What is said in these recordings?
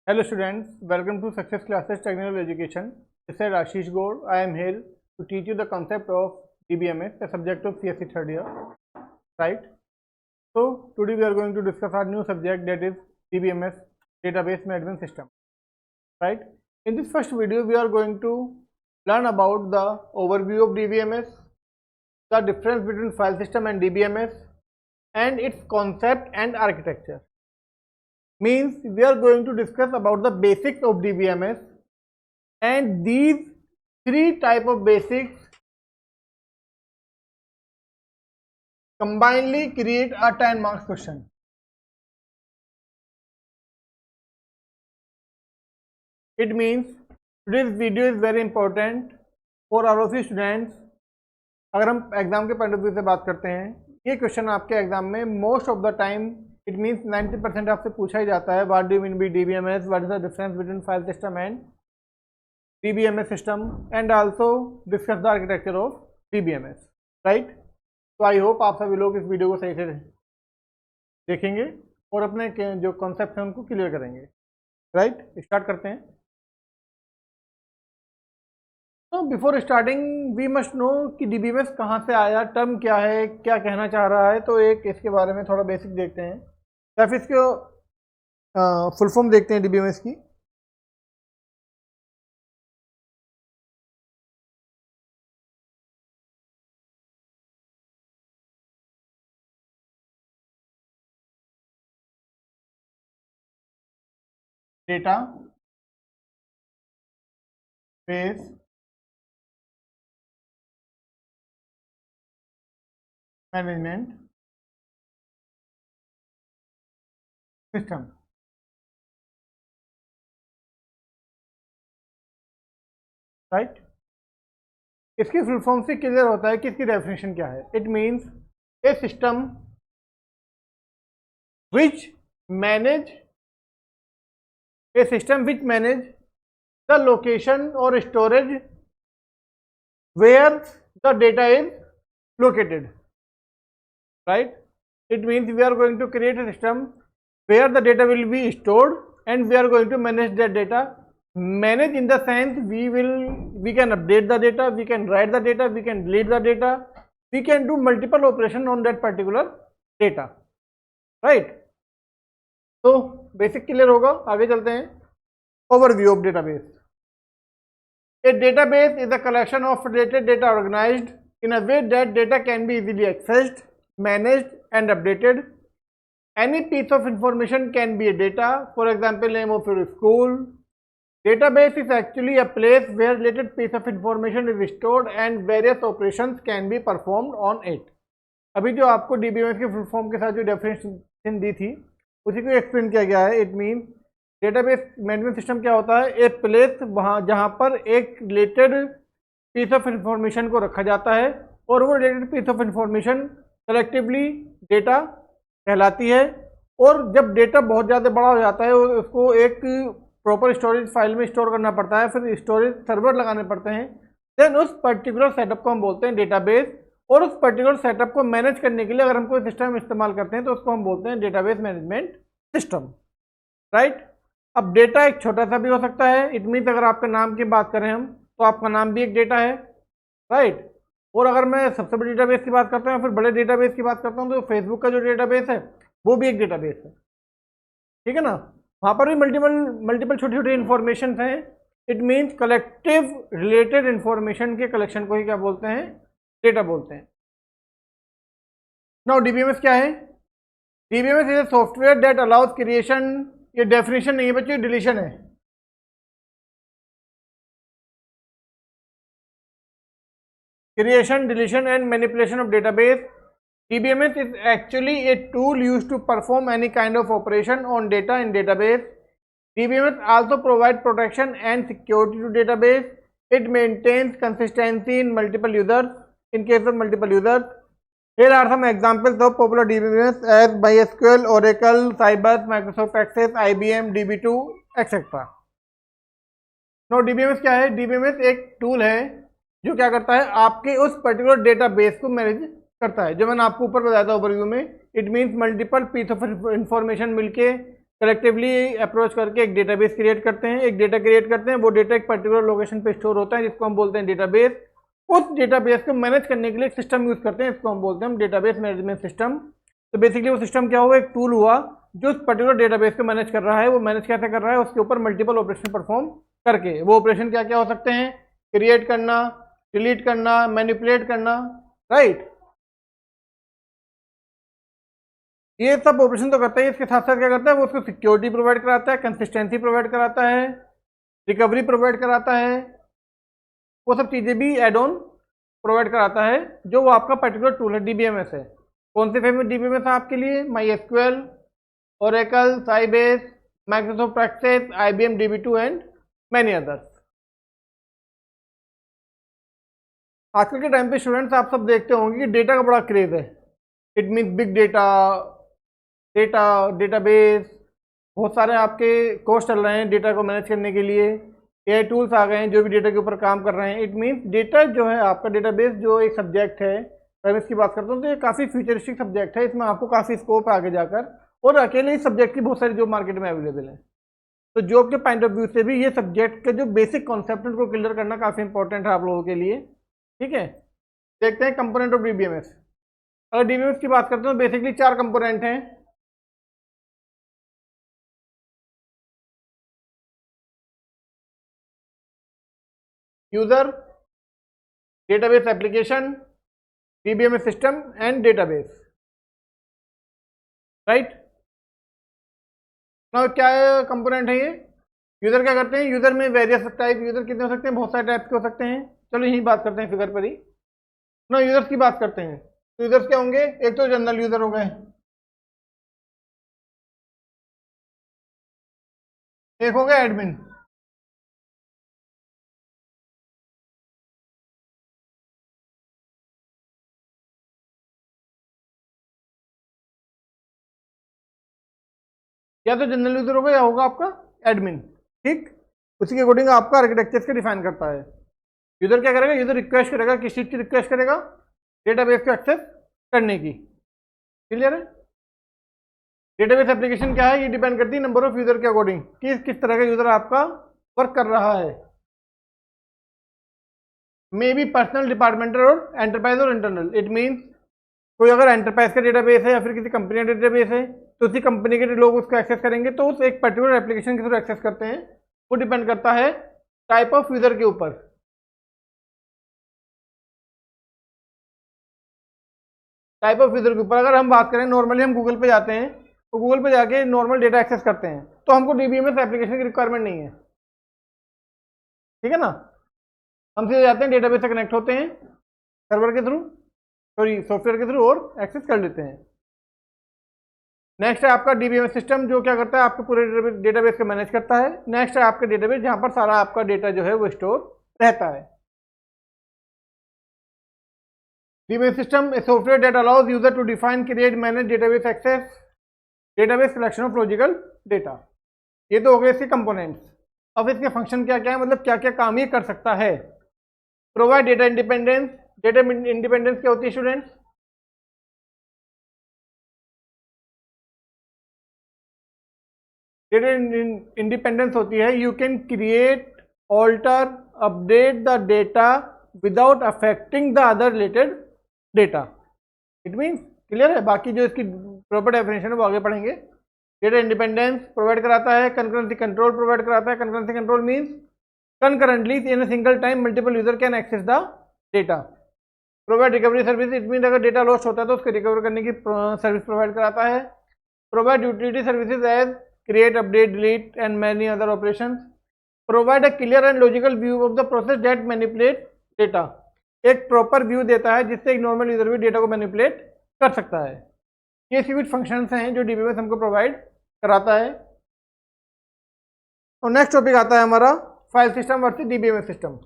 Hello students, welcome to Success Classes Technical Education. This is Ashish Gaur. I am here to teach you the concept of DBMS, the subject of CSE third year, right? So today we are going to discuss our new subject, that is DBMS, Database Management System, right? In this first video we are going to learn about the overview of DBMS, the difference between file system and DBMS, and its concept and architecture. Means we are going to discuss about the basics of DBMS, and these three type of basics combinedly create a 10 marks question. It means today's video is very important for all of you students. अगर हम exam के point of view से बात करते हैं, ये question आपके exam में most of the time it means 90% आपसे पूछा ही जाता है. What do mean B DBMS, what is the difference between file system and DBMS system, and also discuss the architecture of DBMS, right. तो I hope आप सभी लोग इस वीडियो को सही से देखेंगे और अपने जो कॉन्सेप्ट हैं उनको क्लियर करेंगे, राइट. स्टार्ट करते हैं. तो before starting we must know कि DBMS कहाँ से आया, टर्म क्या है, क्या कहना चाह रहा है. तो एक इसके बारे में थोड़ा बेसिक देखते हैं या फिर इसके फुल फॉर्म देखते हैं DBMS की. Database management system, right. इसकी फुल फॉर्म से क्लियर होता है कि इसकी डेफिनेशन क्या है. It means a system which manage the location और storage where the data is located, right. It means we are going to create a system where the data will be stored and we are going to manage that data. Manage in the sense we can update the data, we can write the data, we can delete the data, we can do multiple operation on that particular data, right. तो basic clear होगा. आगे चलते हैं. Overview of database. A database is a collection of related data organized in a way that data can be easily accessed, managed and updated. Any piece of information can be a data. For example, name of your school. Database is actually a place where related piece of information is stored and various operations can be performed on it. अभी जो आपको DBMS के full form के साथ जो definition दी थी उसी को एक्सप्लेन किया गया है. It mean database management system क्या होता है, ए प्लेस वहाँ जहाँ पर एक रिलेटेड पीस ऑफ इंफॉर्मेशन को रखा जाता है और वो related piece of information collectively data कहलाती है. और जब डेटा बहुत ज़्यादा बड़ा हो जाता है उसको एक प्रॉपर स्टोरेज फाइल में स्टोर करना पड़ता है, फिर स्टोरेज सर्वर लगाने पड़ते हैं. देन उस पर्टिकुलर सेटअप को हम बोलते हैं डेटाबेस. और उस पर्टिकुलर सेटअप को मैनेज करने के लिए अगर हम कोई सिस्टम इस्तेमाल करते हैं तो उसको हम बोलते हैं डेटाबेस मैनेजमेंट सिस्टम, राइट. अब डेटा एक छोटा सा भी हो सकता है. इट मीन्स अगर आपके नाम की बात करें हम तो आपका नाम भी एक डेटा है, राइट. और अगर मैं सबसे बड़ी डेटाबेस की बात करता हूँ फिर बड़े डेटाबेस की बात करता हूँ तो फेसबुक का जो डेटाबेस है वो भी एक डेटाबेस है, ठीक है ना. वहाँ पर भी मल्टीपल छोटी छोटी इन्फॉर्मेशन हैं. It means collective related information के कलेक्शन को ही क्या बोलते हैं, डेटा बोलते हैं. नाउ DBMS क्या है. DBMS is a software that allows creation. ये डेफिनेशन नहीं है बच्चों, डिलीशन है. Creation, deletion and manipulation of database. DBMS is actually a tool used to perform any kind of operation on data in database. DBMS also provides protection and security to database. It maintains consistency in multiple users. In case of multiple users, here are some examples of popular DBMS as MySQL, Oracle, Sybase, Microsoft Access, IBM, DB2, etc. Now DBMS क्या है. DBMS एक tool है जो क्या करता है, आपके उस पर्टिकुलर डेटाबेस को मैनेज करता है. जो मैंने आपको ऊपर बताया था ओवरव्यू में, it means multiple piece of information मिलके कलेक्टिवली अप्रोच करके एक डेटाबेस क्रिएट करते हैं, एक डेटा क्रिएट करते हैं, वो डेटा एक पर्टिकुलर लोकेशन पे स्टोर होता है जिसको हम बोलते हैं डेटाबेस। उस डेटाबेस को मैनेज करने के लिए एक सिस्टम यूज करते हैं, इसको हम बोलते हैं डेटाबेस मैनेजमेंट सिस्टम। तो बेसिकली वो सिस्टम क्या हुआ, एक टूल हुआ जो उस पर्टिकुलर डेटाबेस को मैनेज कर रहा है। वो मैनेज कैसे कर रहा है, उसके ऊपर मल्टीपल ऑपरेशन परफॉर्म करके। वो ऑपरेशन क्या क्या हो सकते हैं, क्रिएट करना, डिलीट करना, मैनिपुलेट करना, राइट। ये सब ऑपरेशन तो करता है, इसके साथ साथ क्या करता है, वो उसको सिक्योरिटी प्रोवाइड कराता है, कंसिस्टेंसी प्रोवाइड कराता है, रिकवरी प्रोवाइड कराता है, वो सब चीज़ें भी एड ऑन प्रोवाइड कराता है जो वो आपका पर्टिकुलर टूल है, डीबीएमएस है। कौन से फेमस डीबीएमएस है आपके लिए, MySQL, Oracle, Sybase, Microsoft Access, IBM DB2 and many others. आजकल के टाइम पे स्टूडेंट्स आप सब देखते होंगे कि डेटा का बड़ा क्रेज है। It means big data, database, बहुत सारे आपके कोर्स चल रहे हैं डेटा को मैनेज करने के लिए। AI टूल्स आ गए हैं जो भी डेटा के ऊपर काम कर रहे हैं। इट मीन्स डेटा जो है आपका, डेटाबेस जो एक सब्जेक्ट है, मैं इसकी बात करता हूँ तो ये काफ़ी फ्यूचरिस्टिक सब्जेक्ट है। इसमें आपको काफ़ी स्कोप है आगे जाकर, और अकेले इस सब्जेक्ट की बहुत सारी जॉब मार्केट में अवेलेबल है। तो जॉब के पॉइंट ऑफ व्यू से भी ये सब्जेक्ट के जो बेसिक कॉन्सेप्ट है उनको क्लियर करना काफ़ी इंपॉर्टेंट है आप लोगों के लिए। ठीक है, देखते हैं कंपोनेंट ऑफ डीबीएमएस। अगर डीबीएमएस की बात करते हैं तो बेसिकली 4 कंपोनेंट हैं। User, database application, DBMS system and database, right. Now क्या कंपोनेंट है ये, यूजर क्या करते हैं, यूजर में वेरियस टाइप, यूजर कितने हो सकते हैं, बहुत सारे टाइप के हो सकते हैं। चलो यही बात करते हैं फिगर पर ही ना, यूजर्स की बात करते हैं। तो यूजर्स क्या होंगे, एक तो जनरल यूजर हो गए, एक हो गया एडमिन, या तो जनरल यूजर होगा या होगा आपका एडमिन। ठीक, उसी के अकॉर्डिंग आपका आर्किटेक्चर के डिफाइन करता है। यूजर क्या करेगा, यूजर रिक्वेस्ट करेगा, किस चीज की रिक्वेस्ट करेगा, डेटाबेस को एक्सेस करने की। क्लियर है। डेटाबेस एप्लीकेशन क्या है, ये डिपेंड करती है नंबर ऑफ यूजर के अकॉर्डिंग, किस तरह का यूजर आपका वर्क कर रहा है। मे बी पर्सनल, डिपार्टमेंटल और एंटरप्राइज और इंटरनल। इट मीन्स कोई अगर एंटरप्राइज का डेटाबेस है या फिर किसी कंपनी का डेटाबेस है तो उसी कंपनी के लोग उसको एक्सेस करेंगे, तो उस एक पर्टिकुलर एप्लीकेशन के थ्रू एक्सेस करते हैं। वो डिपेंड करता है टाइप ऑफ यूजर के ऊपर। टाइप ऑफ यूजर के ऊपर अगर हम बात करें, नॉर्मली हम गूगल पे जाते हैं तो गूगल पे जाके नॉर्मल डेटा एक्सेस करते हैं, तो हमको डीबीएमएस एप्लीकेशन की रिक्वायरमेंट नहीं है। ठीक है ना, हम सीधे जाते हैं डेटाबेस से कनेक्ट होते हैं सर्वर के थ्रू, सॉरी सॉफ्टवेयर के थ्रू, और एक्सेस कर लेते हैं। नेक्स्ट है आपका डीबीएमएस सिस्टम, जो क्या करता है, आपके पूरे डेटाबेस को मैनेज करता है। नेक्स्ट है आपका डेटाबेस, जहां पर सारा आपका डेटा जो है वो स्टोर रहता है। DBMS system is software that allows user to define, create, manage database access, database collection of logical data। ये तो हो गए इसके कंपोनेंट्स। अब इसके फंक्शन क्या क्या है, मतलब क्या क्या काम ये कर सकता है। Provide data independence. Data independence क्या होती है स्टूडेंट्स, डेटा इंडिपेंडेंस होती है, you can create, alter, update the data without affecting the other related data. It means clear है, बाकी जो इसकी प्रॉपर डेफिनेशन है वो आगे पढ़ेंगे। डेटा इंडिपेंडेंस प्रोवाइड कराता है, कंकरेंसी कंट्रोल प्रोवाइड कराता है। Concurrency control means concurrently in a single time multiple user can access the data. Provide recovery service, it mean अगर डेटा लॉस्ट होता है तो उसको रिकवर करने की सर्विस प्रोवाइड कराता है। Provide utility services as create, update, delete and many other operations. Provide a clear and logical view of the process that manipulate data. एक प्रॉपर व्यू देता है जिससे एक नॉर्मल यूजर भी डेटा को मैनिपुलेट कर सकता है। ये सी कुछ फंक्शंस हैं जो डीबीएमएस हमको प्रोवाइड कराता है। और नेक्स्ट टॉपिक आता है हमारा file system versus DBMS system.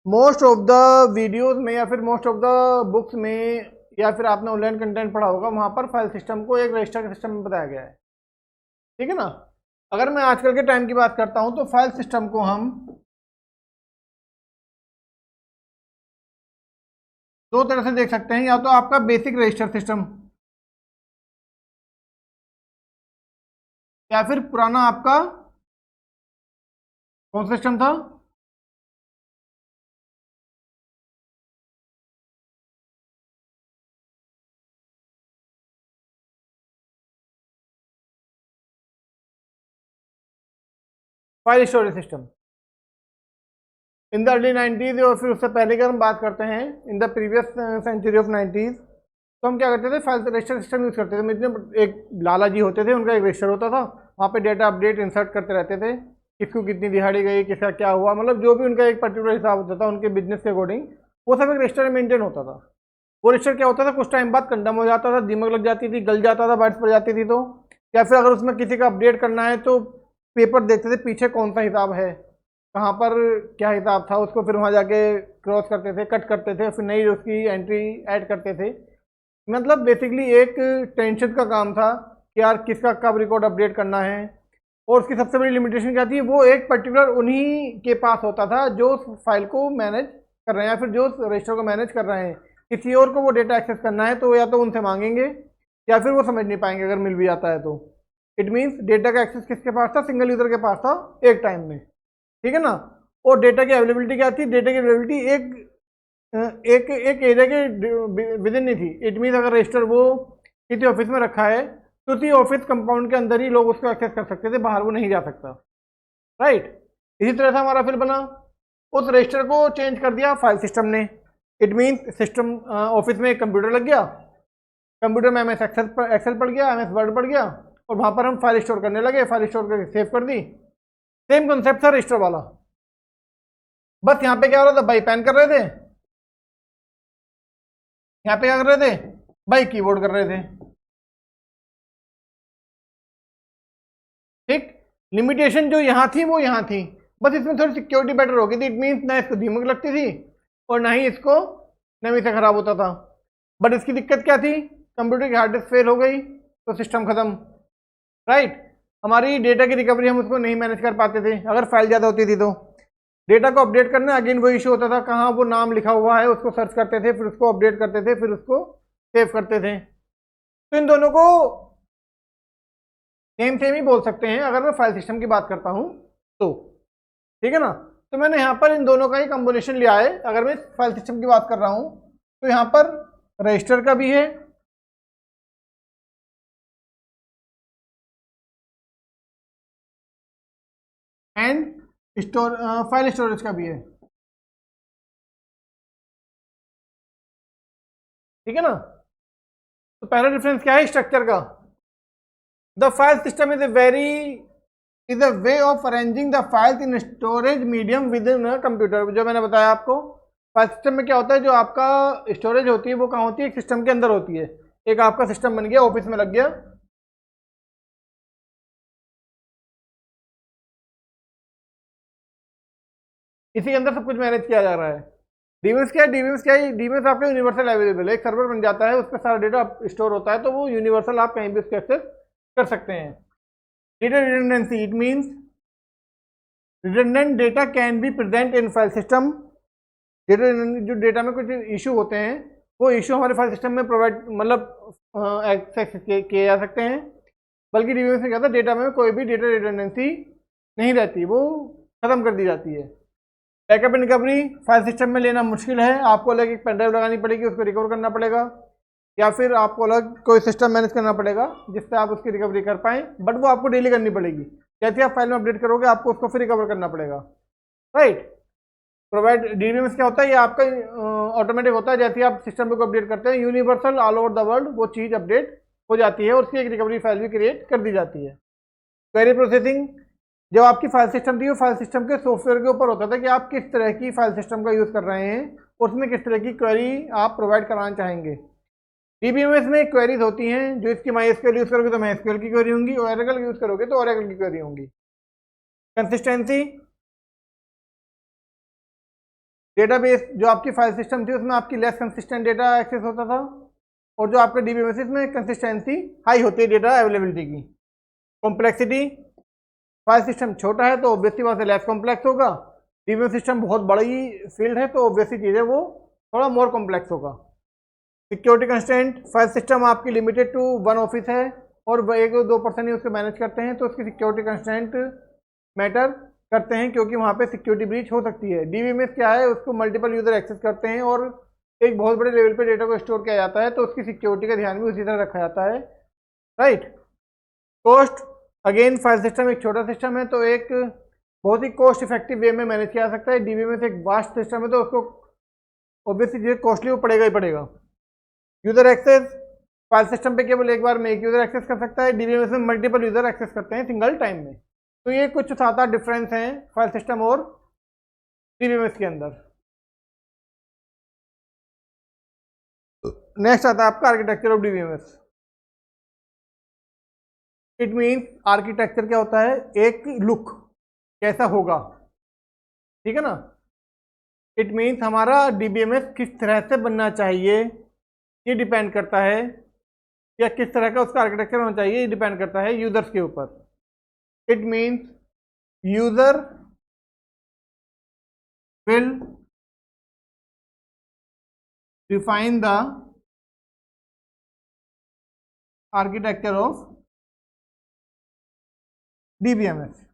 Most of the videos में या फिर मोस्ट ऑफ द बुक्स में या फिर आपने ऑनलाइन कंटेंट पढ़ा होगा, वहां पर फाइल सिस्टम को एक रजिस्टर के सिस्टम में बताया गया है। ठीक है ना। अगर मैं आजकल के टाइम की बात करता हूं तो फाइल सिस्टम को हम दो तरह से देख सकते हैं, या तो आपका बेसिक रजिस्टर सिस्टम, या फिर पुराना आपका कौन सा सिस्टम था? File storage system in the early 90s, और फिर उससे पहले की हम बात करते हैं in the previous century of 90s, तो हम क्या करते थे? फाइल रजिस्टर सिस्टम यूज़ करते थे। इतने एक लाला जी होते थे, उनका एक रजिस्टर होता था, वहाँ पे डेटा अपडेट इंसर्ट करते रहते थे, किसको कितनी दिहाड़ी गई, किसका क्या हुआ, मतलब जो भी उनका एक पर्टिकुलर हिसाब होता था उनके बिजनेस के अकॉर्डिंग, वो सब एक रजिस्टर में मेंटेन होता था। वो रजिस्टर क्या होता था, कुछ टाइम बाद कंडम हो जाता था, दीमक लग जाती थी, गल जाता था, बारिश पड़ जाती थी, तो या फिर अगर उसमें किसी का अपडेट करना है तो पेपर देखते थे पीछे कौन सा हिसाब है, कहाँ पर क्या हिसाब था, उसको फिर वहाँ जाके क्रॉस करते थे, कट करते थे, फिर नई उसकी एंट्री ऐड करते थे। मतलब बेसिकली एक टेंशन का काम था कि यार किसका कब रिकॉर्ड अपडेट करना है। और उसकी सबसे बड़ी लिमिटेशन क्या थी? वो एक पर्टिकुलर उन्हीं के पास होता था जो फाइल को मैनेज कर रहे हैं, या फिर जो रजिस्टर को मैनेज कर रहे हैं। किसी और को वो डेटा एक्सेस करना है तो या तो उनसे मांगेंगे, या फिर वो समझ नहीं पाएंगे अगर मिल भी जाता है तो। इट मीन्स डेटा का एक्सेस किसके पास था? सिंगल यूजर के पास था एक टाइम में, ठीक है ना। और डेटा की अवेलेबिलिटी क्या थी? डेटा की अवेलेबिलिटी एक एक एरिया के विद इन नहीं थी। इट मीन्स अगर रजिस्टर वो किसी ऑफिस में रखा है तो उसी ऑफिस कंपाउंड के अंदर ही लोग उसको एक्सेस कर सकते थे, बाहर वो नहीं जा सकता, राइट। इसी तरह से हमारा फिर बना, उस रजिस्टर को चेंज कर दिया फाइल सिस्टम ने। इट मीन्स सिस्टम ऑफिस में एक कंप्यूटर लग गया, कंप्यूटर में MS एक्सेल पढ़ गया, MS वर्ड पढ़ गया, और वहाँ पर हम फाइल स्टोर करने लगे, फाइल स्टोर करके सेव कर दी। सेम कॉन्सेप्ट था रजिस्टर वाला, बस यहाँ पे क्या हो रहा था? भाई पेन कर रहे थे, यहाँ पे क्या कर रहे थे? भाई कीबोर्ड कर रहे थे, ठीक। लिमिटेशन जो यहाँ थी वो यहाँ थी, बस इसमें थोड़ी सिक्योरिटी बेटर हो गई थी। इट मीन्स ना इसको धीमक लगती थी और ना ही इसको नमी से खराब होता था। बट इसकी दिक्कत क्या थी? कंप्यूटर की हार्ड डिस्क फेल हो गई तो सिस्टम खत्म, राइट। हमारी डेटा की रिकवरी हम उसको नहीं मैनेज कर पाते थे अगर फाइल ज़्यादा होती थी तो। डेटा को अपडेट करना अगेन वो इशू होता था, कहाँ वो नाम लिखा हुआ है उसको सर्च करते थे, फिर उसको अपडेट करते थे, फिर उसको सेव करते थे। तो इन दोनों को सेम ही बोल सकते हैं अगर मैं फाइल सिस्टम की बात करता हूँ तो, ठीक है ना। तो मैंने यहाँ पर इन दोनों का ही कॉम्बिनेशन लिया है। अगर मैं फाइल सिस्टम की बात कर रहा हूँ तो यहाँ पर रजिस्टर का भी है एंड फाइल स्टोरेज का भी है, ठीक है ना। तो पहला डिफरेंस क्या है स्ट्रक्चर का? The file system is a way of arranging the files in storage medium with in a computer. जो मैंने बताया आपको, फाइल सिस्टम में क्या होता है, जो आपका स्टोरेज होती है वो कहाँ होती है? एक सिस्टम के अंदर होती है। एक आपका सिस्टम बन गया, ऑफिस में लग गया, इसी के अंदर सब कुछ मैनेज किया जा रहा है। डीबीएमएस क्या है? डीबीएमएस आपका यूनिवर्सल अवेलेबल है, एक सर्वर बन जाता है, उस पर सारा डेटा स्टोर होता है, तो वो यूनिवर्सल आप कहीं भी उसको एक्सेस कर सकते हैं। Data redundancy, it means redundant data can be present in file system. Data जो डेटा में कुछ इशू होते हैं वो इशू हमारे फाइल सिस्टम में प्रोवाइड मतलब एक्सेस किए जा सकते हैं। बल्कि डीबीएमएस में क्या था, डेटा में कोई भी डेटा रिडंडेंसी नहीं रहती, वो खत्म कर दी जाती है। Backup and recovery file system में लेना मुश्किल है, आपको अलग एक पेन ड्राइव लगानी पड़ेगी, उसको रिकवर करना पड़ेगा, या फिर आपको अलग कोई सिस्टम मैनेज करना पड़ेगा जिससे आप उसकी रिकवरी कर पाएँ। बट वो आपको डेली करनी पड़ेगी, जैसे आप फाइल में अपडेट करोगे आपको उसको फिर रिकवर करना पड़ेगा, राइट। प्रोवाइड डीबीएमएस क्या होता है? ये आपका ऑटोमेटिक होता है, जैसे आप सिस्टम को अपडेट करते हैं universal all over the world वो चीज़ अपडेट हो जाती है और उसकी एक रिकवरी फाइल भी क्रिएट कर दी जाती है। क्वेरी प्रोसेसिंग, जब आपकी फाइल सिस्टम थी वो फाइल सिस्टम के सॉफ्टवेयर के ऊपर होता था कि आप किस तरह की फाइल सिस्टम का यूज़ कर रहे हैं और उसमें किस तरह की क्वेरी आप प्रोवाइड कराना चाहेंगे। डीबीएमएस में क्वेरीज होती हैं, जो इसकी MySQL यूज़ करोगे तो MySQL की क्वेरी होंगी, और Oracle यूज़ करोगे तो Oracle की क्वेरी होंगी। कंसिस्टेंसी, डेटाबेस जो आपकी फाइल सिस्टम थी उसमें आपकी लेस कंसिस्टेंट डेटा एक्सेस होता था, और जो आपके डीबीएमएस में कंसिस्टेंसी हाई होती है डेटा अवेलेबिलिटी की। कॉम्प्लेक्सिटी, फाइल सिस्टम छोटा है तो ऑब्वियसली बात है लेस कॉम्प्लेक्स होगा, डीबीएमएस सिस्टम बहुत बड़ी फील्ड है तो ऑब्वियसली चीज़ है वो थोड़ा मोर कॉम्प्लेक्स होगा। सिक्योरिटी कंस्ट्रेंट, फाइल सिस्टम आपकी लिमिटेड टू वन ऑफिस है और 1-2% ही उसको मैनेज करते हैं, तो उसकी सिक्योरिटी कंस्ट्रेंट मैटर करते हैं, क्योंकि वहाँ पे सिक्योरिटी ब्रीच हो सकती है। डीबीएमएस क्या है, उसको मल्टीपल यूजर एक्सेस करते हैं और एक बहुत बड़े लेवल पे डेटा को स्टोर किया जाता है, तो उसकी सिक्योरिटी का ध्यान भी उसी तरह रखा जाता है, right. Cost, again file system एक छोटा सिस्टम है, तो एक बहुत ही कॉस्ट इफेक्टिव वे में मैनेज किया जा सकता है। डीबीएमएस एक वास्ट सिस्टम है, तो उसको ऑब्वियसली जो कॉस्टली वो पड़ेगा ही पड़ेगा। यूजर एक्सेस, फाइल सिस्टम पे केवल एक बार में एक यूजर एक्सेस कर सकता है, डीबीएमएस में मल्टीपल यूजर एक्सेस करते हैं सिंगल टाइम में। तो ये कुछ 7-8 डिफरेंस हैं फाइल सिस्टम और डीबीएमएस के अंदर। नेक्स्ट आता है आपका architecture of DBMS. It means architecture क्या होता है, एक लुक कैसा होगा, ठीक है ना। इट मीन्स हमारा डीबीएमएस किस तरह से बनना चाहिए ये डिपेंड करता है, या किस तरह का उसका आर्किटेक्चर होना चाहिए ये डिपेंड करता है यूजर्स के ऊपर। It means user will define the architecture of DBMS.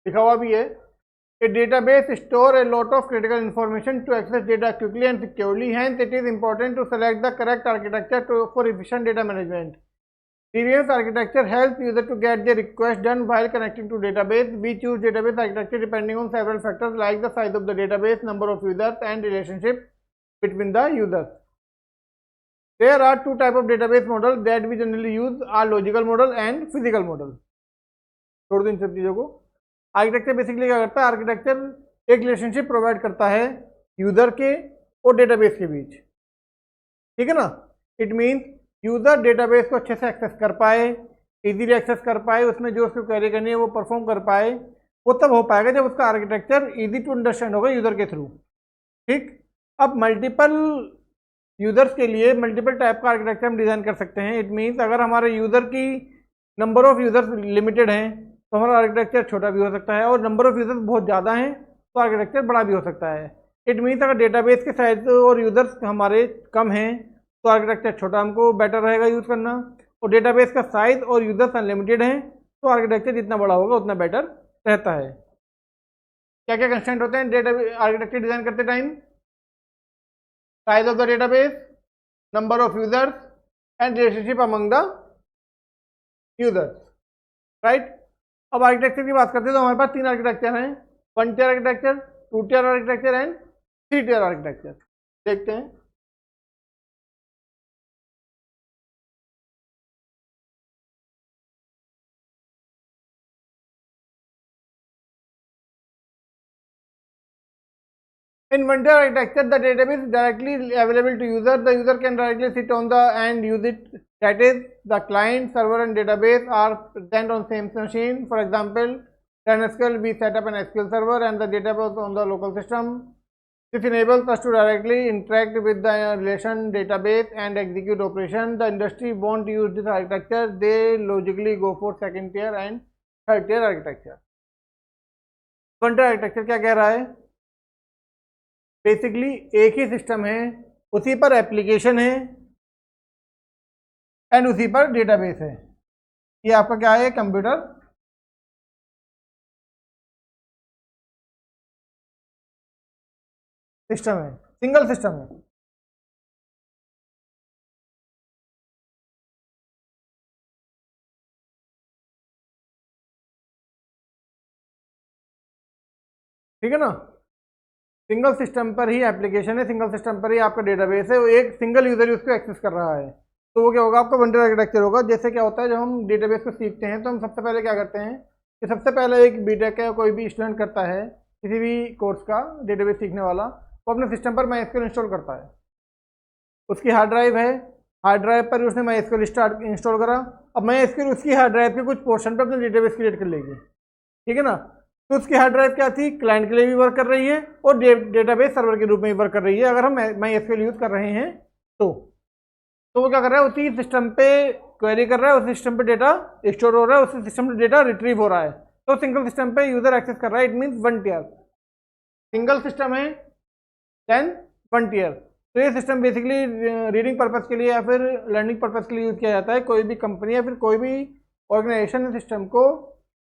लिखा हुआ भी है, a database store a lot of critical information to access data quickly and securely, hence it is important to select the correct architecture for efficient data management. DBMS architecture helps user to get their request done while connecting to database. We choose database architecture depending on several factors like the size of the database, number of users and relationship between the users. There are two types of database models that we generally use are logical model and physical model. छोड़ दो इन सब चीजों को। Architecture basically क्या करता है, architecture एक relationship provide करता है यूजर के और डेटाबेस के बीच, ठीक है ना। इट मींस यूजर डेटाबेस को अच्छे से एक्सेस कर पाए, इजीली एक्सेस कर पाए, उसमें जो उसको क्वेरी करनी है वो परफॉर्म कर पाए, वो तब हो पाएगा जब उसका आर्किटेक्चर इजी टू अंडरस्टैंड होगा यूजर के थ्रू, ठीक। अब मल्टीपल यूजर्स के लिए मल्टीपल टाइप का आर्किटेक्चर हम डिजाइन कर सकते हैं। इट मीन्स अगर हमारे यूजर की नंबर ऑफ यूजर्स लिमिटेड हैं तो हमारा आर्किटेक्चर छोटा भी हो सकता है, और नंबर ऑफ यूजर्स बहुत ज़्यादा हैं तो आर्किटेक्चर बड़ा भी हो सकता है। इट मीन्स अगर डेटाबेस के साइज और यूजर्स हमारे कम हैं तो आर्किटेक्चर छोटा हमको बेटर रहेगा यूज़ करना, और डेटाबेस का साइज और यूजर्स अनलिमिटेड हैं तो आर्किटेक्चर जितना बड़ा होगा उतना बेटर रहता है। क्या क्या कंस्ट्रेंट होते हैं डेटा आर्किटेक्चर डिजाइन करते time, size of the database, number of users and relationship among the users, right. अब आर्किटेक्चर की बात करते हैं तो हमारे पास 3 आर्किटेक्चर हैं, 1 tier architecture, 2 tier architecture and 3 tier architecture. देखते हैं। In one tier architecture, the database is directly available to user. The user can directly sit on the and use it. That is, the client, server, and database are present on same machine. For example, in SQL, we set up an SQL server and the database on the local system. This enables us to directly interact with the relation database and execute operation. The industry won't use this architecture. They logically go for second tier and third tier architecture. One tier architecture क्या कह रहा है? Basically एक ही system है, उसी पर application है and उसी पर डेटाबेस है। ये आपका क्या है, कंप्यूटर सिस्टम है, सिंगल सिस्टम है। ठीक है ना, सिंगल सिस्टम पर ही एप्लीकेशन है, सिंगल सिस्टम पर ही आपका डेटाबेस है, वो एक सिंगल यूजर उसको एक्सेस कर रहा है। तो वो क्या होगा, आपका वन टियर आर्किटेक्चर होगा। जैसे क्या होता है, जब हम डेटाबेस को सीखते हैं तो हम सबसे पहले क्या करते हैं कि सबसे पहले एक बीटेक या कोई भी स्टूडेंट करता है किसी भी कोर्स का डेटाबेस सीखने वाला, वो अपने सिस्टम पर MySQL इंस्टॉल करता है। उसकी हार्ड ड्राइव है, हार्ड ड्राइव पर उसने MySQL इंस्टॉल करा। अब MySQL उसकी हार्ड ड्राइव के कुछ पोर्शन पर अपने डेटाबेस क्रिएट कर लेगी, ठीक है ना। तो उसकी हार्ड ड्राइव क्या थी, क्लाइंट के लिए भी वर्क कर रही है और डेटाबेस सर्वर के रूप में भी वर्क कर रही है अगर हम MySQL यूज़ कर रहे हैं तो वो क्या कर रहा है, उसी सिस्टम पे क्वेरी कर रहा है, उस सिस्टम पे डेटा स्टोर हो रहा है, उसी सिस्टम पे डेटा रिट्रीव हो रहा है, तो सिंगल सिस्टम पे यूजर एक्सेस कर रहा है। It means one tier, single system है देन वन टियर। तो ये सिस्टम बेसिकली रीडिंग पर्पज़ के लिए या फिर लर्निंग पर्पज़ के लिए यूज़ किया जाता है। कोई भी कंपनी या फिर कोई भी ऑर्गेनाइजेशन सिस्टम को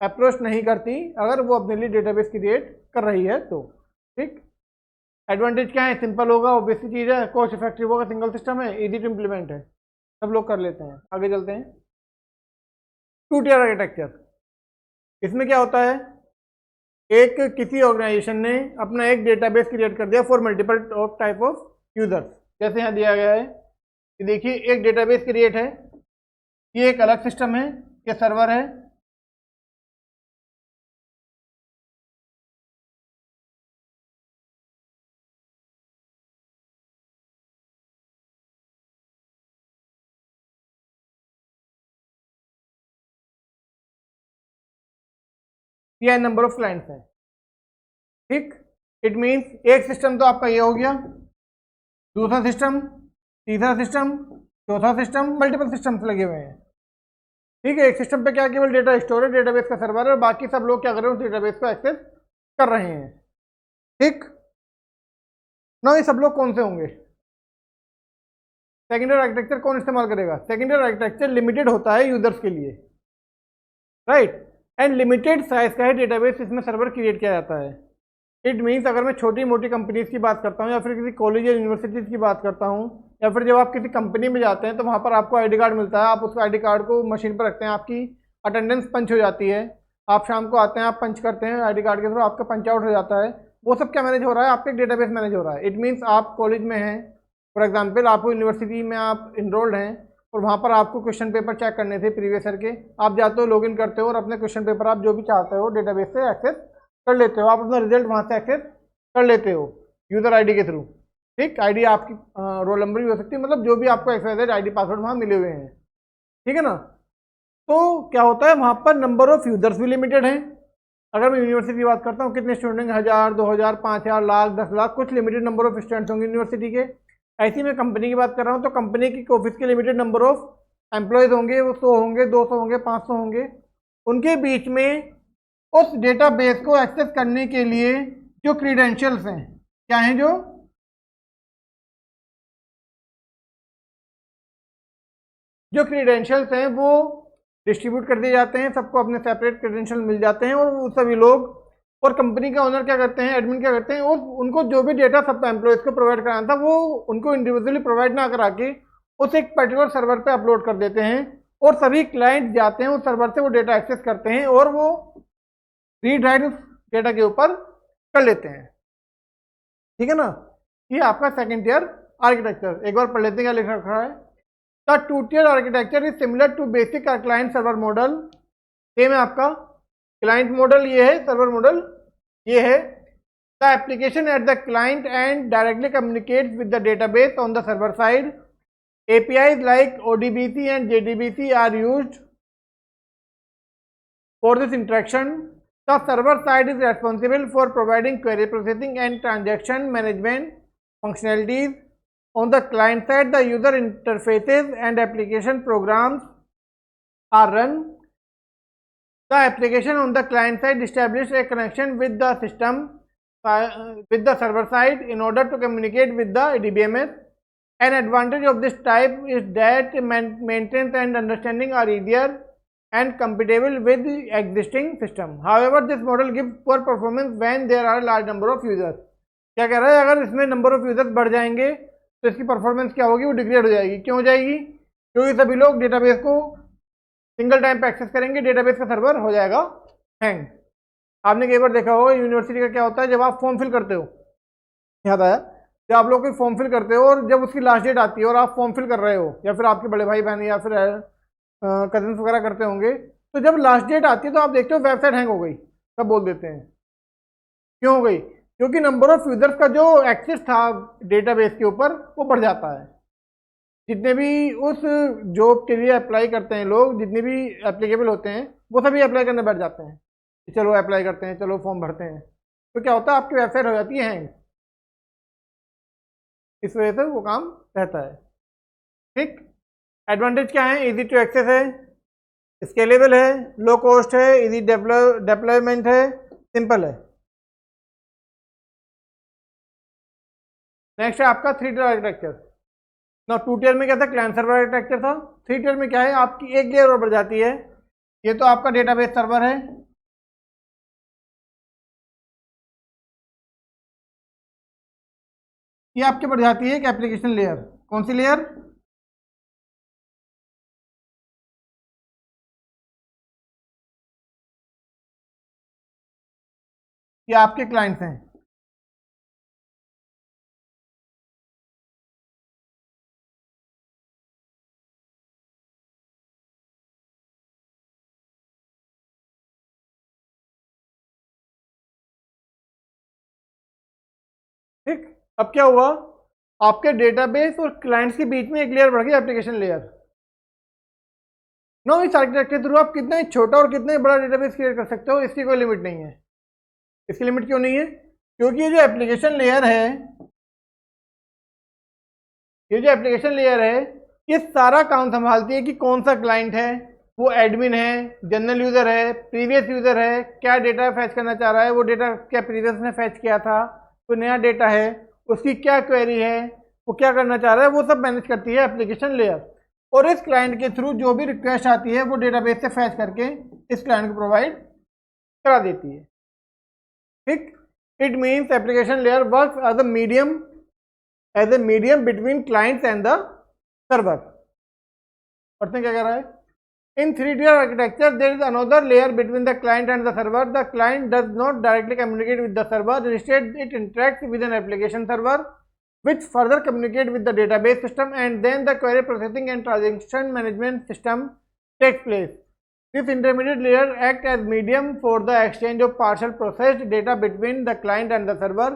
अप्रोच नहीं करती अगर वो अपने लिए डेटाबेस क्रिएट कर रही है तो। ठीक, एडवांटेज क्या है? सिंपल होगा, ऑब्वियसली चीज़ है, कॉस्ट इफेक्टिव होगा, सिंगल सिस्टम है, इजी टू इम्प्लीमेंट है, सब लोग कर लेते हैं। आगे चलते हैं। 2 tier आर्किटेक्चर, इसमें क्या होता है? एक किसी ऑर्गेनाइजेशन ने अपना एक डेटाबेस क्रिएट कर दिया for multiple type of users. जैसे यहाँ दिया गया है कि देखिए एक डेटाबेस क्रिएट है, ये एक अलग सिस्टम है, ये सर्वर है, या नंबर ऑफ क्लाइंट्स हैं। ठीक, इट मीन्स एक सिस्टम तो आपका ये हो गया, दूसरा सिस्टम, तीसरा सिस्टम, चौथा सिस्टम, मल्टीपल सिस्टम्स लगे हुए हैं। ठीक है, एक सिस्टम पे क्या केवल डेटा स्टोरेज, डेटाबेस का सर्वर है, और बाकी सब लोग क्या कर रहे हैं? उस डेटाबेस को एक्सेस कर रहे हैं। ठीक ना, ये सब लोग कौन से होंगे? सेकेंडरी आर्किटेक्चर कौन इस्तेमाल करेगा? सेकेंडरी आर्किटेक्चर लिमिटेड होता है यूजर्स के लिए, राइट, एंड लिमिटेड साइज का है डेटाबेस इसमें सर्वर क्रिएट किया जाता है। इट मीन्स अगर मैं छोटी मोटी कंपनीज की बात करता हूँ या फिर किसी कॉलेज या यूनिवर्सिटीज़ की बात करता हूँ, या फिर जब आप किसी कंपनी में जाते हैं तो वहाँ पर आपको आईडी कार्ड मिलता है, आप उस आईडी कार्ड को मशीन पर रखते हैं, आपकी अटेंडेंस पंच हो जाती है, आप शाम को आते हैं, आप पंच करते हैं आईडी कार्ड के थ्रू, आपका पंच आउट हो जाता है। वो सब क्या मैनेज हो रहा है? आपके डेटाबेस मैनेज हो रहा है। इट मीन्स आप कॉलेज में हैं, फॉर एग्जाम्पल आपको यूनिवर्सिटी में आप इनरोल्ड हैं और वहाँ पर आपको क्वेश्चन पेपर चेक करने थे प्रीवियस ईयर के, आप जाते हो, लॉगिन करते हो और अपने क्वेश्चन पेपर आप जो भी चाहते हो डेटाबेस से एक्सेस कर लेते हो, आप अपना रिजल्ट वहाँ से एक्सेस कर लेते हो यूज़र आईडी के थ्रू। ठीक, आईडी आपकी रोल नंबर भी हो सकती है, मतलब जो भी आपको एक्सेस आईडी पासवर्ड वहाँ मिले हुए हैं। ठीक है ना, तो क्या होता है वहाँ पर नंबर ऑफ यूजर्स भी लिमिटेड हैं। अगर मैं यूनिवर्सिटी की बात करता हूँ, कितने स्टूडेंट, 1000, 2000, 5000, लाख, 10 लाख, कुछ लिमिटेड नंबर ऑफ स्टूडेंट्स होंगे यूनिवर्सिटी के। ऐसी मैं कंपनी की बात कर रहा हूँ तो कंपनी की ऑफिस के लिमिटेड नंबर ऑफ एम्प्लॉयज होंगे, वो 100 होंगे, 200 होंगे, 500 होंगे। उनके बीच में उस डेटाबेस को एक्सेस करने के लिए जो क्रीडेंशियल्स हैं, क्या हैं? जो क्रीडेंशियल्स हैं वो डिस्ट्रीब्यूट कर दिए जाते हैं, सबको अपने सेपरेट क्रीडेंशियल मिल जाते हैं, और वो सभी लोग और कंपनी का ओनर क्या करते हैं, एडमिन क्या करते हैं, और उनको जो भी डेटा सब एम्प्लॉयज को प्रोवाइड कराना था वो उनको इंडिविजुअली प्रोवाइड ना करा के उस एक पर्टिकुलर सर्वर पे अपलोड कर देते हैं, और सभी क्लाइंट जाते हैं उस सर्वर से वो डेटा एक्सेस करते हैं और वो रीड राइट उस डेटा के ऊपर कर लेते हैं। ठीक है ना, ये आपका सेकंड टियर आर्किटेक्चर। एक बार पढ़ लेते हैं क्या लिख रखा है। The 2 tier architecture is similar to basic client server model. Same है आपका क्लाइंट मॉडल, ये है सर्वर मॉडल, ये है। The application at the client and directly communicate with the database on the server side. APIs like ODBC and JDBC are used for this interaction. The server side is responsible for providing query processing and transaction management functionalities. On the client side, the user interfaces and application programs are run. The application on the client side establishes a connection with the system with the server side in order to communicate with the DBMS. An advantage of this type is that maintenance and understanding are easier and compatible with the existing system. However, this model gives poor performance when there are large number of users. क्या कह रहा है? अगर इसमें number of users बढ़ जाएंगे तो इसकी परफॉर्मेंस क्या होगी? वो डिग्रेड हो जाएगी। क्यों हो जाएगी? क्योंकि सभी लोग डेटाबेस को सिंगल टाइम पे एक्सेस करेंगे, डेटाबेस का सर्वर हो जाएगा हैंग। आपने कई बार देखा होगा यूनिवर्सिटी का क्या होता है, जब आप फॉर्म फिल करते हो, याद आया, जब आप लोग कोई फॉर्म फिल करते हो और जब उसकी लास्ट डेट आती है और आप फॉर्म फिल कर रहे हो, या फिर आपके बड़े भाई बहन या फिर कजन्स वगैरह करते होंगे, तो जब लास्ट डेट आती है तो आप देखते हो वेबसाइट हैंग हो गई, सब बोल देते हैं। क्यों हो गई? क्योंकि नंबर ऑफ यूजर्स का जो एक्सेस था डेटाबेस के ऊपर वो बढ़ जाता है। जितने भी उस जॉब के लिए अप्लाई करते हैं लोग, जितने भी एप्लीकेबल होते हैं, वो सभी अप्लाई करने बैठ जाते हैं कि चलो अप्लाई करते हैं, चलो फॉर्म भरते हैं, तो क्या होता है? आपकी वेबसाइट हो जाती है हैंग। इस वजह से वो काम रहता है। ठीक, एडवांटेज क्या है? इजी टू एक्सेस है, स्केलेबल है, लो कॉस्ट है, इजी डेप्लॉयमेंट है, सिंपल है। नेक्स्ट है आपका 3 टियर आर्किटेक्चर। ना 2 टियर में क्या था, क्लाइंट सर्वर आर्किटेक्चर था। 3 टियर में क्या है, आपकी एक लेयर और बढ़ जाती है। ये तो आपका डेटाबेस सर्वर है, ये आपकी बढ़ जाती है एक एप्लीकेशन लेयर। कौन सी लेयर, ये आपके क्लाइंट्स हैं। ठीक, अब क्या हुआ, आपके डेटाबेस और क्लाइंट्स के बीच में एक लेयर बढ़ गई, एप्लीकेशन लेयर। नो, इस आर्किटेक्चर के थ्रू आप कितना ही छोटा और कितना ही बड़ा डेटाबेस क्रिएट कर सकते हो, इसकी कोई लिमिट नहीं है। इसकी लिमिट क्यों नहीं है, क्योंकि ये जो एप्लीकेशन लेयर है, ये जो एप्लीकेशन लेयर है, ये सारा काम संभालती है कि कौन सा क्लाइंट है, वो एडमिन है, जनरल यूजर है, प्रीवियस यूजर है, क्या डेटा फैच करना चाह रहा है, वो डेटा क्या प्रीवियस ने फैच किया था, कोई नया डेटा है, उसकी क्या क्वेरी है, वो क्या करना चाह रहा है, वो सब मैनेज करती है एप्लीकेशन लेयर। और इस क्लाइंट के थ्रू जो भी रिक्वेस्ट आती है वो डेटाबेस से फैच करके इस क्लाइंट को प्रोवाइड करा देती है। ठीक, it means application layer works as a medium between clients and the server. पढ़ते क्या कह रहा है, in 3-tier architecture there is another layer between the client and the server. The client does not directly communicate with the server, instead it interacts with an application server which further communicate with the database system, and then the query processing and transaction management system takes place. This intermediate layer acts as medium for the exchange of partial processed data between the client and the server.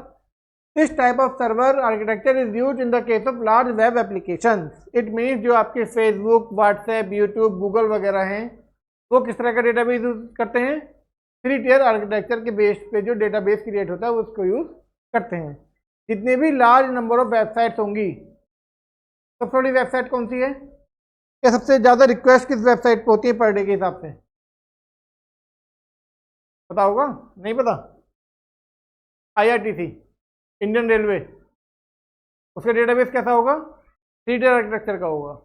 This type of server architecture is used in the case of large web applications. It means जो आपके Facebook, WhatsApp, YouTube, Google वगैरह हैं, वो किस तरह का database use करते हैं, 3 टियर आर्किटेक्चर के बेस पे जो डेटाबेस क्रिएट होता है वो उसको यूज करते हैं। जितने भी लार्ज नंबर ऑफ वेबसाइट्स होंगी, सबसे बड़ी वेबसाइट कौन सी है, या सबसे ज़्यादा रिक्वेस्ट किस वेबसाइट पर होती है पर डे के हिसाब से, पता होगा, नहीं पता, IRTC, इंडियन रेलवे, उसका डेटाबेस कैसा होगा, 3 टियर आर्किटेक्चर का होगा।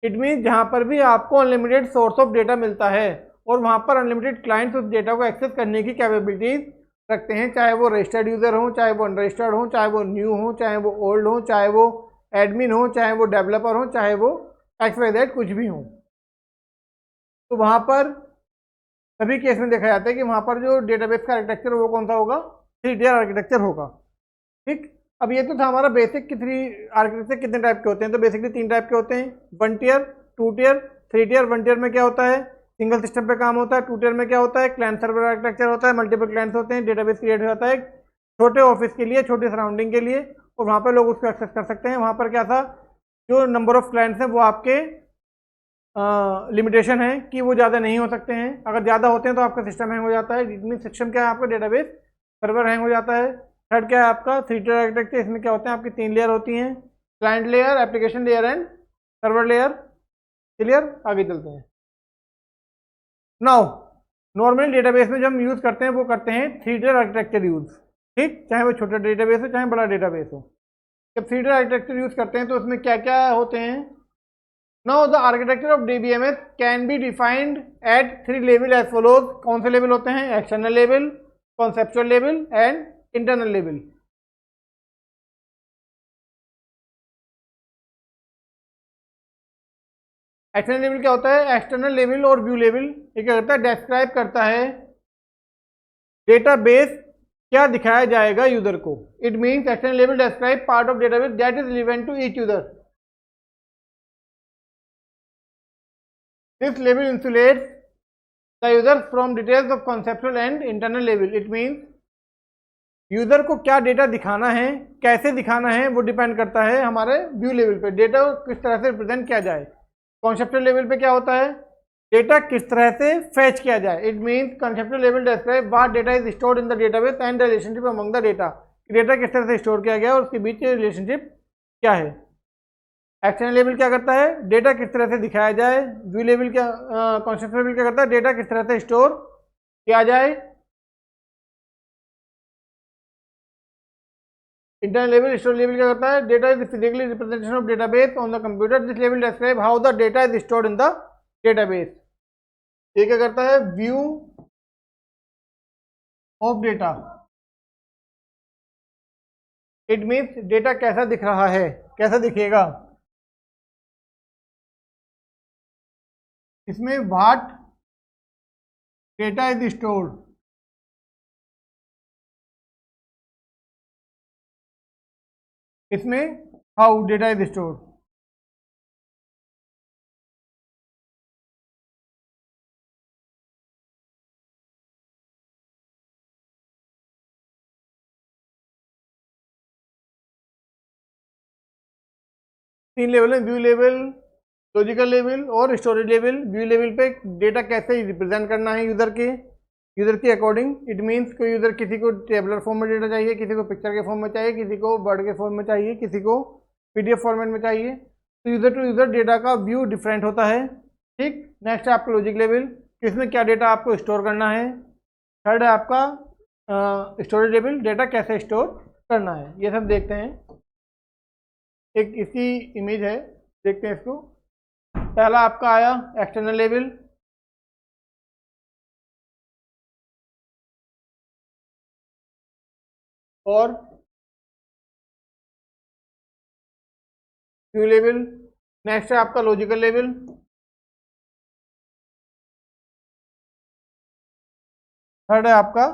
इट मीन्स जहाँ पर भी आपको अनलिमिटेड सोर्स ऑफ डेटा मिलता है और वहाँ पर अनलिमिटेड क्लाइंट्स उस डेटा को एक्सेस करने की कैपेबिलिटीज रखते हैं, चाहे वो रजिस्टर्ड यूजर हो, चाहे वो अनरजिस्टर्ड हो, चाहे वो न्यू हो, चाहे वो ओल्ड हो, चाहे वो एडमिन हो, चाहे वो डेवलपर हो, चाहे वो XYZ कुछ भी हो। तो वहाँ पर सभी केस में देखा जाता है कि वहाँ पर जो डेटाबेस का आर्किटेक्चर वो कौन सा होगा, 3 टियर आर्किटेक्चर होगा। ठीक, अब ये तो था हमारा बेसिक कि 3 आर्किटेक्चर कितने टाइप के होते हैं, तो बेसिकली 3 टाइप के होते हैं, 1 टियर, 2 टियर, 3 टियर। 1 टियर में क्या होता है, सिंगल सिस्टम पे काम होता है। 2 टियर में क्या होता है, क्लाइंट सर्वर आर्किटेक्चर होता है, मल्टीपल क्लाइंट्स होते हैं, डेटाबेस क्रिएट हो जाता है छोटे ऑफिस के लिए, छोटी सराउंडिंग के लिए, और वहाँ पर लोग उसको एक्सेस कर सकते हैं। वहाँ पर क्या था, जो नंबर ऑफ क्लाइंट्स हैं वो आपके लिमिटेशन है कि वो ज़्यादा नहीं हो सकते हैं, अगर ज़्यादा होते हैं तो आपका सिस्टम हैंग हो जाता है। जितनी सिस्टम क्या है, आपका डेटाबेस सर्वर हैंग हो जाता है। थर्ड क्या है आपका, 3 टियर आर्किटेक्चर, इसमें क्या होते हैं, आपकी 3 लेयर होती हैं, client layer, application layer and server layer. Clear, आगे चलते हैं। नाउ नॉर्मली डेटाबेस में जो हम यूज़ करते हैं वो करते हैं 3 टियर आर्किटेक्चर यूज़। ठीक, चाहे वो छोटा डेटाबेस हो चाहे बड़ा डेटाबेस हो, जब 3 टियर आर्किटेक्चर यूज़ करते हैं तो उसमें क्या क्या होते हैं। Now the architecture of DBMS can be defined at 3 level as follows. कौन से लेवल होते हैं, external level, conceptual level and internal level. External level क्या होता है, एक्सटर्नल लेवल और व्यू लेवल ये क्या करता है, डिस्क्राइब करता है डेटाबेस क्या दिखाया जाएगा यूजर को। It means external level describe part of database that is relevant to each user. This level insulates the user from details of conceptual and internal level. It means user को क्या data दिखाना है, कैसे दिखाना है, वो depend करता है हमारे व्यू लेवल पे, डेटा को किस तरह से रिप्रेजेंट किया जाए। कॉन्सेप्चुअल लेवल पे क्या होता है, डेटा किस तरह से फेच किया जाए। It means conceptual level describe what data is stored in the database and the relationship among the data. Data किस तरह से स्टोर किया गया और उसके बीच रिलेशनशिप क्या है। एक्सटर्नल लेवल क्या करता है, डेटा किस तरह से दिखाया जाए। व्यू लेवल क्या, कॉन्सेप्चुअल लेवल क्या करता है, डेटा किस तरह से स्टोर किया जाए। इंटरनल लेवल, स्टोरेज लेवल क्या करता है, data is physically representation of database on the computer, this level describe how the data is stored in the database. ये क्या करता है, view of data, it means data कैसा दिख रहा है, कैसा दिखेगा, इसमें व्हाट डेटा इज स्टोर्ड, इसमें हाउ डेटा इज स्टोर्ड। तीन लेवल है, व्यू लेवल, लॉजिकल लेवल और स्टोरेज लेवल। व्यू लेवल पे डेटा कैसे रिप्रेजेंट करना है यूजर के अकॉर्डिंग, इट मीन्स कोई यूजर, किसी को टेबलर फॉर्म में डेटा चाहिए, किसी को पिक्चर के फॉर्म में चाहिए, किसी को वर्ड के फॉर्म में चाहिए, किसी को पीडीएफ फॉर्मेट में चाहिए, तो यूजर टू यूजर डेटा का व्यू डिफरेंट होता है। ठीक, नेक्स्ट है आपका लॉजिक लेवल, किसमें क्या डेटा आपको स्टोर करना है। थर्ड है आपका स्टोरेज लेवल, डेटा कैसे स्टोर करना है। ये सब देखते हैं, एक इसकी इमेज है, देखते हैं इसको। पहला आपका आया एक्सटर्नल लेवल, और व्यू लेवल। नेक्स्ट है आपका लॉजिकल लेवल, थर्ड है आपका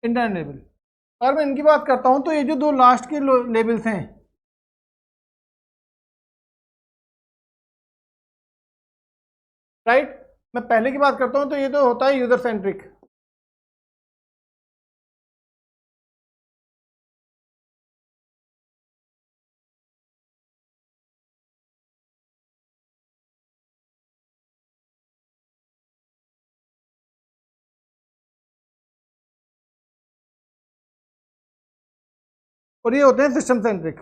इंटरनल लेवल। अगर मैं इनकी बात करता हूं तो ये जो दो लास्ट के लेवल्स हैं, राइट, मैं पहले की बात करता हूं तो ये तो होता है यूजर सेंट्रिक, और ये होते हैं system centric.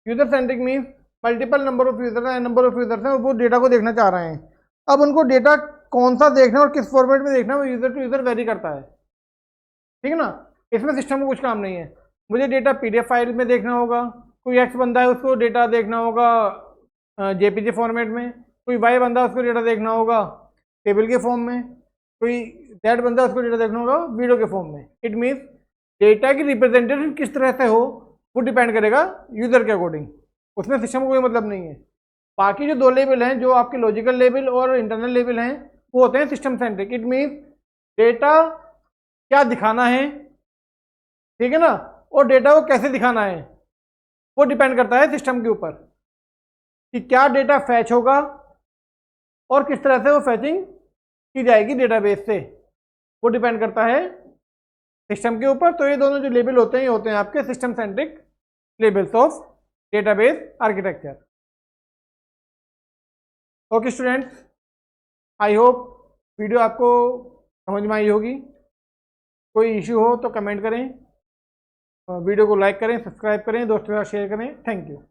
User centric means multiple number of user हैं, नंबर ऑफ यूजर्स हैं, वो डेटा को देखना चाह रहे हैं। अब उनको डेटा कौन सा देखना है और किस फॉर्मेट में देखना है वो यूजर टू यूजर वेरी करता है, ठीक है ना। इसमें सिस्टम को कुछ काम नहीं है। मुझे डेटा पीडीएफ फाइल में देखना होगा, कोई एक्स बंदा है उसको डेटा देखना होगा जेपीजी फॉर्मेट में, कोई वाई बंदा उसको डेटा देखना होगा टेबल के फॉर्म में, कोई जेड बंदा उसको डेटा देखना होगा वीडियो के फॉर्म में। इट मीन्स डेटा की रिप्रेजेंटेशन किस तरह से हो वो डिपेंड करेगा यूजर के अकॉर्डिंग, उसमें सिस्टम को कोई मतलब नहीं है। बाकी जो दो लेवल हैं, जो आपके लॉजिकल लेवल और इंटरनल लेवल हैं, वो होते हैं system centric. It means data क्या दिखाना है, ठीक है ना, और डेटा को कैसे दिखाना है वो डिपेंड करता है सिस्टम के ऊपर, कि क्या डेटा फैच होगा और किस तरह से वो फैचिंग की जाएगी डेटाबेस से, वो डिपेंड करता है सिस्टम के ऊपर। तो ये दोनों जो लेवल होते हैं, ये होते हैं आपके system centric levels of database architecture. Okay students, I hope video आपको समझ में आई होगी। कोई इश्यू हो तो कमेंट करें, वीडियो को लाइक करें, सब्सक्राइब करें, दोस्तों के साथ शेयर करें। Thank you.